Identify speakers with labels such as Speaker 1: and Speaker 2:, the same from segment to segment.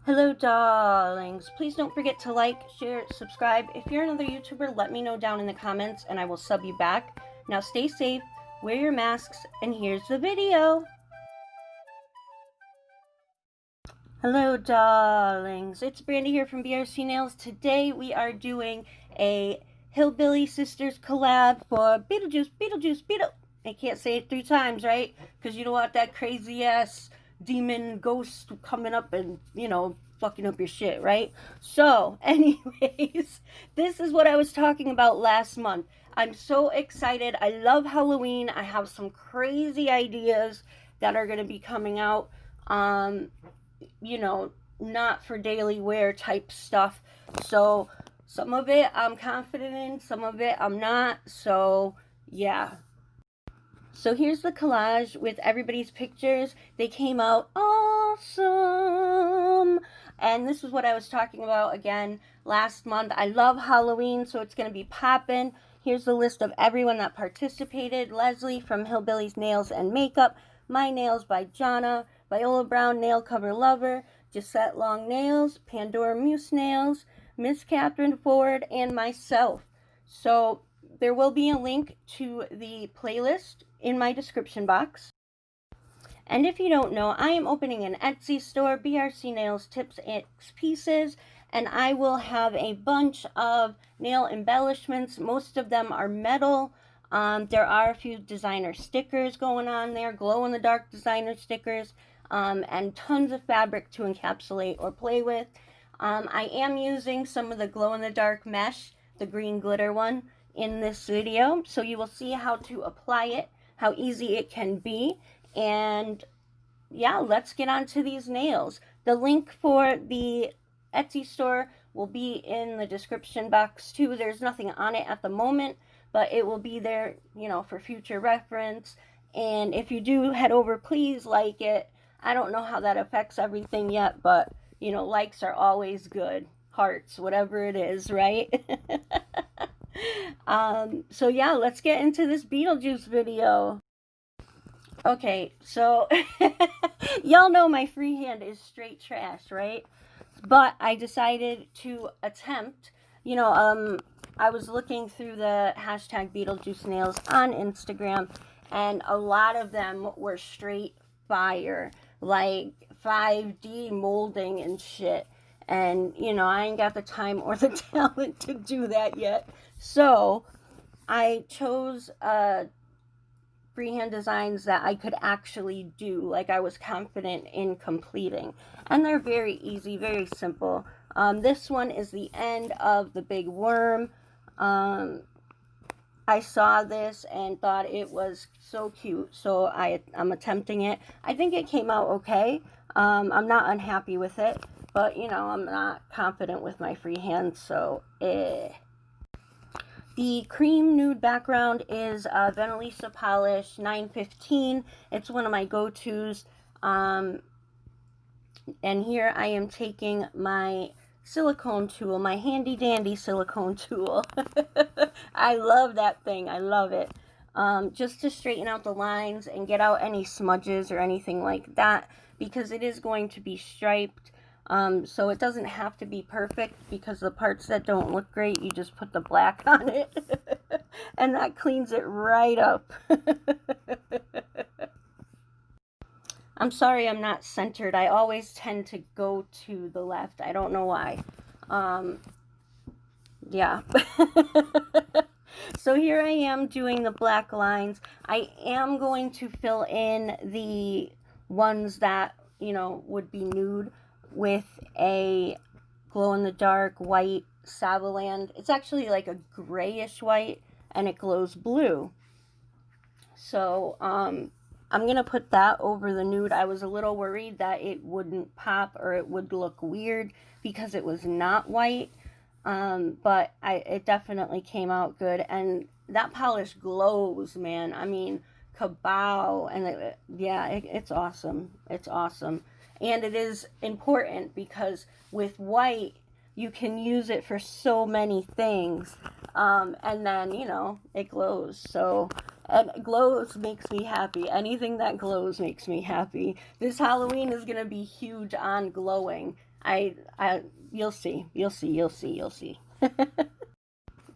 Speaker 1: Hello, darlings. Please don't forget to like, share, subscribe. If you're another YouTuber, let me know down in the comments and I will sub you back. Now stay safe, wear your masks, and here's the video. Hello, darlings. It's Brandy here from BRC Nails. Today we are doing a Hillbilly Sisters collab for Beetlejuice. I can't say it 3 times, right? Because you don't want that crazy ass demon ghost coming up and, fucking up your shit, right? So, anyways, this is what I was talking about last month. I'm so excited. I love Halloween. I have some crazy ideas that are going to be coming out. Not for daily wear type stuff. So, some of it I'm confident in, some of it I'm not. So, yeah. So here's the collage with everybody's pictures. They came out awesome. And this is what I was talking about again last month. I love Halloween, so it's going to be poppin'. Here's the list of everyone that participated. Leslie from Hillbilly Nails and Makeup. My Nails by Jonna. Viola Brown, Nail Cover Lover. Gisette Long Nails. Pandora Muse Nails. Miss Katherine Ford, and myself. So there will be a link to the playlist in my description box. And if you don't know, I am opening an Etsy store, BRC Nails Tips and Pieces, and I will have a bunch of nail embellishments. Most of them are metal. There are a few designer stickers going on there, glow-in-the-dark designer stickers, and tons of fabric to encapsulate or play with. I am using some of the glow-in-the-dark mesh, the green glitter one, in this video, so you will see how to apply it, how easy it can be, and yeah, let's get on to these nails. The link for the Etsy store will be in the description box too. There's nothing on it at the moment, but it will be there, for future reference. And if you do head over, please like it. I don't know how that affects everything yet, but likes are always good. Hearts, whatever it is, right? So yeah, let's get into this Beetlejuice video. Okay, so y'all know my freehand is straight trash, right? But I decided to attempt, I was looking through the hashtag Beetlejuice Nails on Instagram, and a lot of them were straight fire, like 5D molding and shit. And, I ain't got the time or the talent to do that yet. So, I chose freehand designs that I could actually do, like I was confident in completing. And they're very easy, very simple. This one is the end of the big worm. I saw this and thought it was so cute, so I'm attempting it. I think it came out okay. I'm not unhappy with it, but I'm not confident with my freehand, so The cream nude background is Venelisa Polish 915. It's one of my go-tos. And here I am taking my silicone tool, my handy dandy silicone tool. I love that thing. I love it. Just to straighten out the lines and get out any smudges or anything like that, because it is going to be striped. So it doesn't have to be perfect, because the parts that don't look great, you just put the black on it and that cleans it right up. I'm sorry I'm not centered. I always tend to go to the left. I don't know why. Yeah. So here I am doing the black lines. I am going to fill in the ones that, would be nude with a glow-in-the-dark white Savaland. It's actually like a grayish white, and it glows blue. So, I'm going to put that over the nude. I was a little worried that it wouldn't pop or it would look weird because it was not white. But it definitely came out good. And that polish glows, man. I mean, kabow. And it's awesome. It's awesome. And it is important because with white, you can use it for so many things. And then, it glows. So, and glows makes me happy. Anything that glows makes me happy. This Halloween is going to be huge on glowing. You'll see.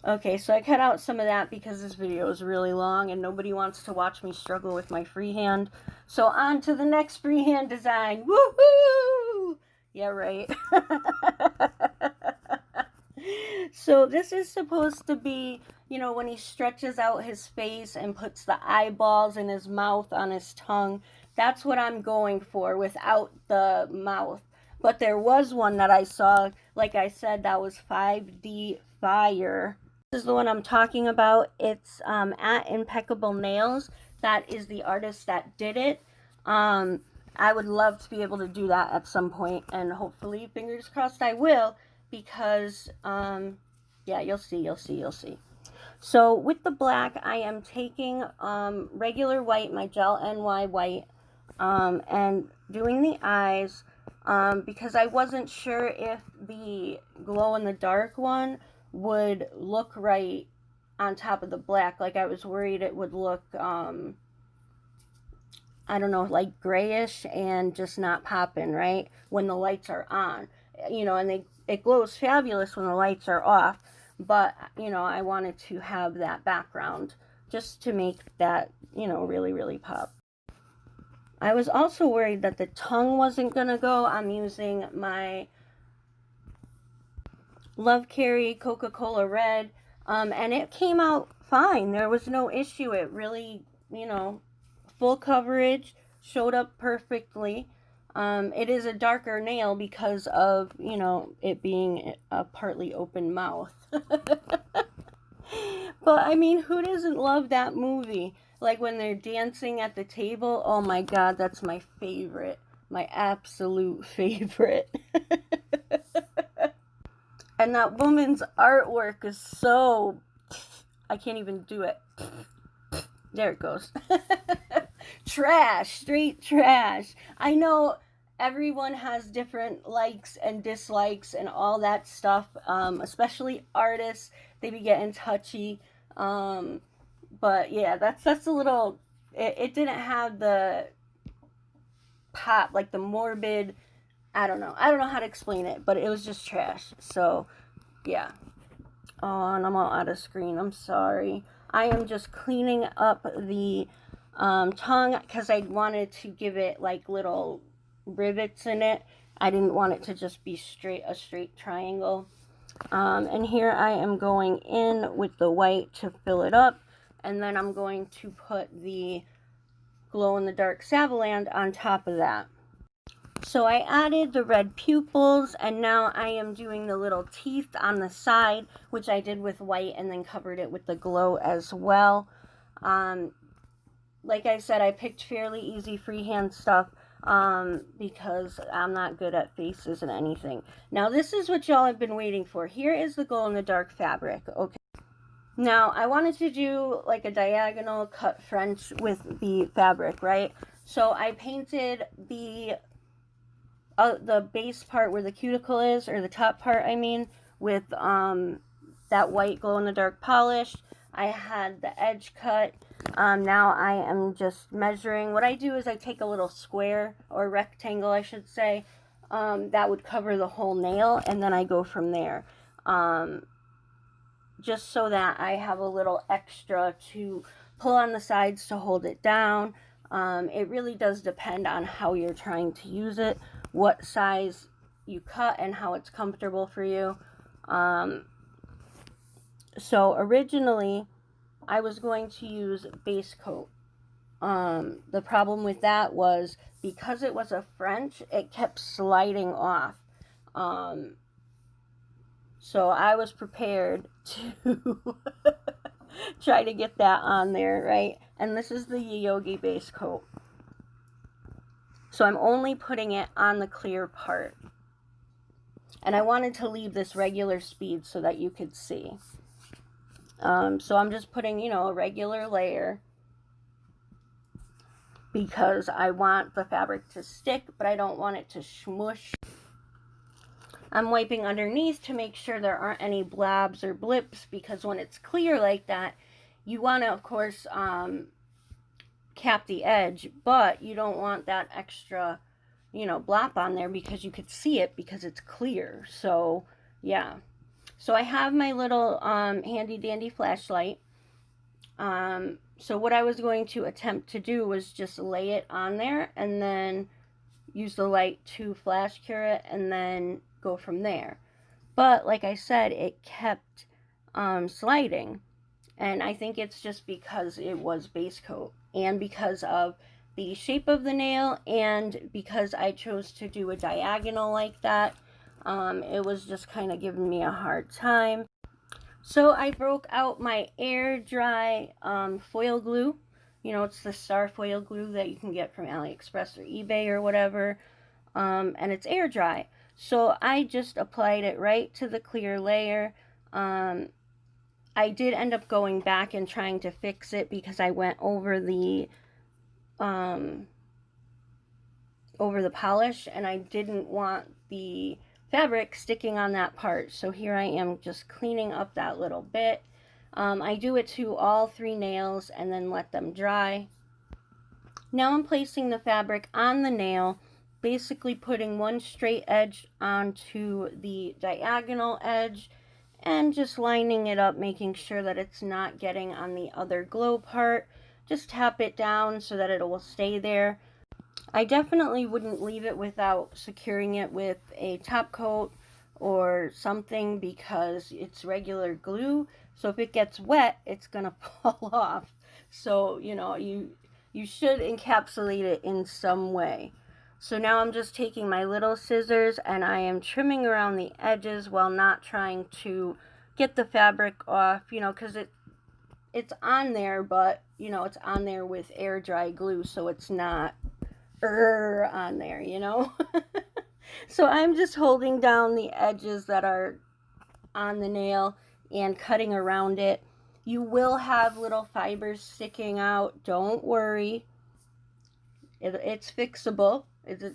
Speaker 1: Okay, so I cut out some of that because this video is really long and nobody wants to watch me struggle with my freehand. So on to the next freehand design. Woohoo! Yeah, right. So this is supposed to be, you know, when he stretches out his face and puts the eyeballs in his mouth on his tongue. That's what I'm going for without the mouth. But there was one that I saw, like I said, that was 5D Fire. This is the one I'm talking about. It's at Impeccable Nails. That is the artist that did it. I would love to be able to do that at some point, and hopefully, fingers crossed, I will, because, yeah, you'll see. So with the black, I am taking regular white, my gel NY white, and doing the eyes, because I wasn't sure if the glow-in-the-dark one would look right on top of the black. Like, I was worried it would look, I don't know, like grayish and just not popping, right, when the lights are on. You know, and it glows fabulous when the lights are off, but, you know, I wanted to have that background just to make that, you know, really, really pop. I was also worried that the tongue wasn't going to go. I'm using my Lovcarrie Coca-Cola Red, and it came out fine. There was no issue. It really, you know, full coverage, showed up perfectly. It is a darker nail because of, you know, it being a partly open mouth. But, I mean, who doesn't love that movie? Like, when they're dancing at the table, oh my god, that's my favorite. My absolute favorite. And that woman's artwork is so... I can't even do it. There it goes. Trash. Straight trash. I know everyone has different likes and dislikes and all that stuff. Especially artists. They be getting touchy. But yeah, that's a little... It didn't have the pop, like the morbid... I don't know how to explain it, but it was just trash. So, yeah. Oh, and I'm all out of screen. I'm sorry. I am just cleaning up the tongue because I wanted to give it like little rivets in it. I didn't want it to just be a straight triangle. And here I am going in with the white to fill it up. And then I'm going to put the glow-in-the-dark Savaland on top of that. So I added the red pupils, and now I am doing the little teeth on the side, which I did with white and then covered it with the glow as well. Like I said, I picked fairly easy freehand stuff because I'm not good at faces and anything. Now this is what y'all have been waiting for. Here is the glow-in-the-dark fabric, okay? Now I wanted to do like a diagonal cut French with the fabric, right? So I painted the base part where the cuticle is, or the top part, I mean, with that white glow-in-the-dark polish. I had the edge cut. Now I am just measuring. What I do is I take a little square, or rectangle, I should say, that would cover the whole nail, and then I go from there. Just so that I have a little extra to pull on the sides to hold it down. It really does depend on how you're trying to use it, what size you cut, and how it's comfortable for you. So originally I was going to use base coat. The problem with that was because it was a French, it kept sliding off. So I was prepared to try to get that on there, right? And this is the Yogi base coat. So I'm only putting it on the clear part. And I wanted to leave this regular speed so that you could see. So I'm just putting, you know, a regular layer because I want the fabric to stick, but I don't want it to smush. I'm wiping underneath to make sure there aren't any blobs or blips, because when it's clear like that, you want to, of course, cap the edge, but you don't want that extra, you know, blop on there because you could see it because it's clear. So yeah, so I have my little handy dandy flashlight. So what I was going to attempt to do was just lay it on there and then use the light to flash cure it and then go from there. But like I said, it kept sliding, and I think it's just because it was base coat and because of the shape of the nail and because I chose to do a diagonal like that. It was just kind of giving me a hard time. So I broke out my air dry foil glue. You know, it's the star foil glue that you can get from Aliexpress or eBay or whatever. And it's air dry. So I just applied it right to the clear layer. I did end up going back and trying to fix it because I went over the polish and I didn't want the fabric sticking on that part. So here I am just cleaning up that little bit. I do it to all 3 nails and then let them dry. Now I'm placing the fabric on the nail, basically putting one straight edge onto the diagonal edge and just lining it up, making sure that it's not getting on the other glow part. Just tap it down so that it will stay there. I definitely wouldn't leave it without securing it with a top coat or something because it's regular glue. So if it gets wet, it's gonna fall off. So, you know, you should encapsulate it in some way. So now I'm just taking my little scissors and I am trimming around the edges while not trying to get the fabric off, you know, because it's on there, but, you know, it's on there with air dry glue, so it's not on there, you know. So I'm just holding down the edges that are on the nail and cutting around it. You will have little fibers sticking out. Don't worry. It's fixable.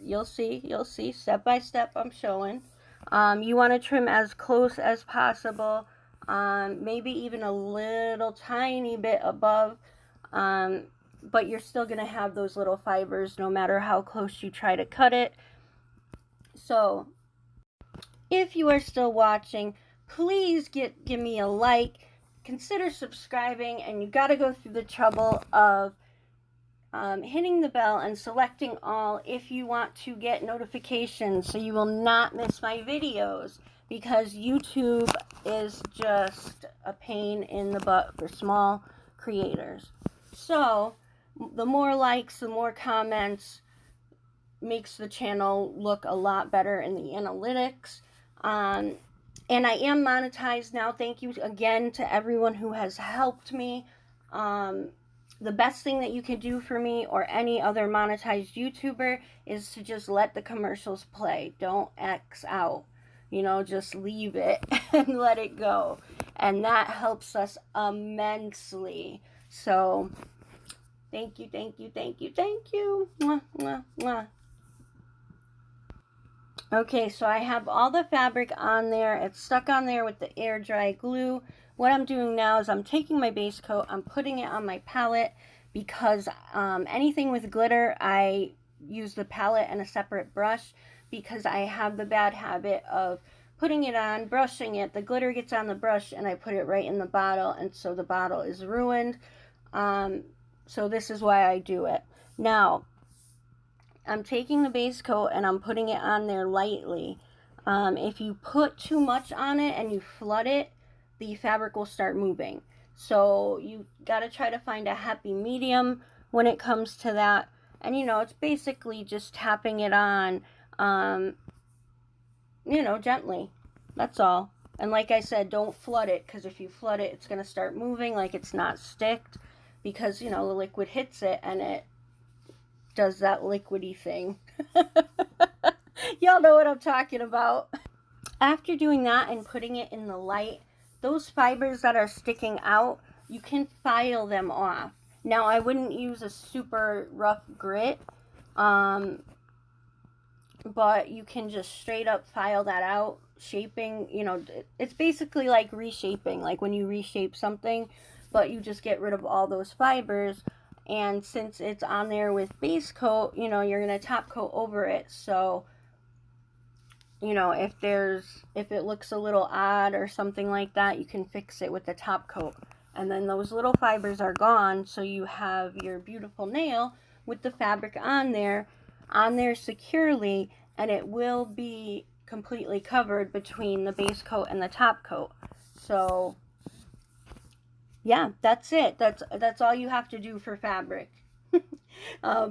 Speaker 1: You'll see step by step. I'm showing. You want to trim as close as possible. Maybe even a little tiny bit above. But you're still going to have those little fibers no matter how close you try to cut it. So if you are still watching, please give me a like, consider subscribing, and you got to go through the trouble of hitting the bell and selecting all if you want to get notifications so you will not miss my videos, because YouTube is just a pain in the butt for small creators. So the more likes, the more comments makes the channel look a lot better in the analytics. And I am monetized now. Thank you again to everyone who has helped me. The best thing that you can do for me or any other monetized YouTuber is to just let the commercials play. Don't X out. You know, just leave it and let it go. And that helps us immensely. So thank you, thank you, thank you, thank you. Mwah, mwah, mwah. Okay, so I have all the fabric on there. It's stuck on there with the air dry glue. What I'm doing now is I'm taking my base coat, I'm putting it on my palette, because anything with glitter, I use the palette and a separate brush, because I have the bad habit of putting it on, brushing it, the glitter gets on the brush, and I put it right in the bottle, and so the bottle is ruined. So this is why I do it. Now, I'm taking the base coat and I'm putting it on there lightly. If you put too much on it and you flood it, the fabric will start moving. So you got to try to find a happy medium when it comes to that. And you know, it's basically just tapping it on, you know, gently. That's all. And like I said, don't flood it, because if you flood it, it's going to start moving like it's not sticked, because, you know, the liquid hits it and it does that liquidy thing. Y'all know what I'm talking about. After doing that and putting it in the light, those fibers that are sticking out, you can file them off. Now, I wouldn't use a super rough grit, but you can just straight up file that out. Shaping, you know, it's basically like reshaping, like when you reshape something, but you just get rid of all those fibers And since it's on there with base coat, you know, you're going to top coat over it. So, you know, if it looks a little odd or something like that, you can fix it with the top coat. And then those little fibers are gone, so you have your beautiful nail with the fabric on there securely, and it will be completely covered between the base coat and the top coat. So yeah, that's it. That's all you have to do for fabric.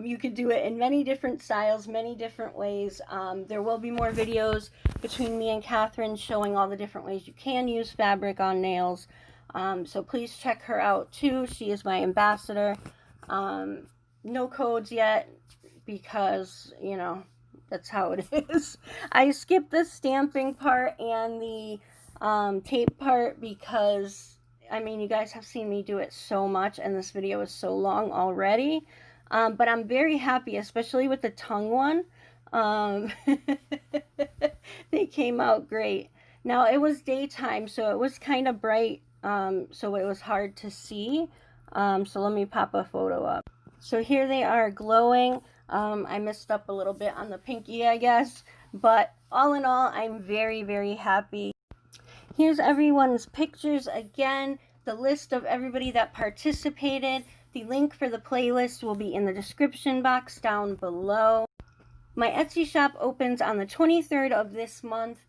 Speaker 1: You can do it in many different styles, many different ways. There will be more videos between me and Katherine showing all the different ways you can use fabric on nails. So please check her out too. She is my ambassador. No codes yet because, you know, that's how it is. I skipped the stamping part and the tape part because, I mean, you guys have seen me do it so much and this video is so long already. But I'm very happy, especially with the tongue one. They came out great. Now, it was daytime, so it was kind of bright, so it was hard to see. So let me pop a photo up. So here they are glowing. I messed up a little bit on the pinky, I guess. But all in all, I'm very, very happy. Here's everyone's pictures again. The list of everybody that participated. The link for the playlist will be in the description box down below. My Etsy shop opens on the 23rd of this month.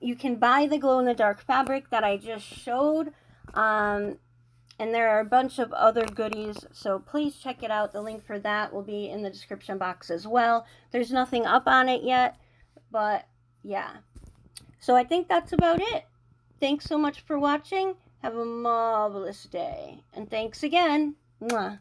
Speaker 1: You can buy the glow-in-the-dark fabric that I just showed. And there are a bunch of other goodies, so please check it out. The link for that will be in the description box as well. There's nothing up on it yet, but yeah. So I think that's about it. Thanks so much for watching. Have a marvelous day. And thanks again. Mwah.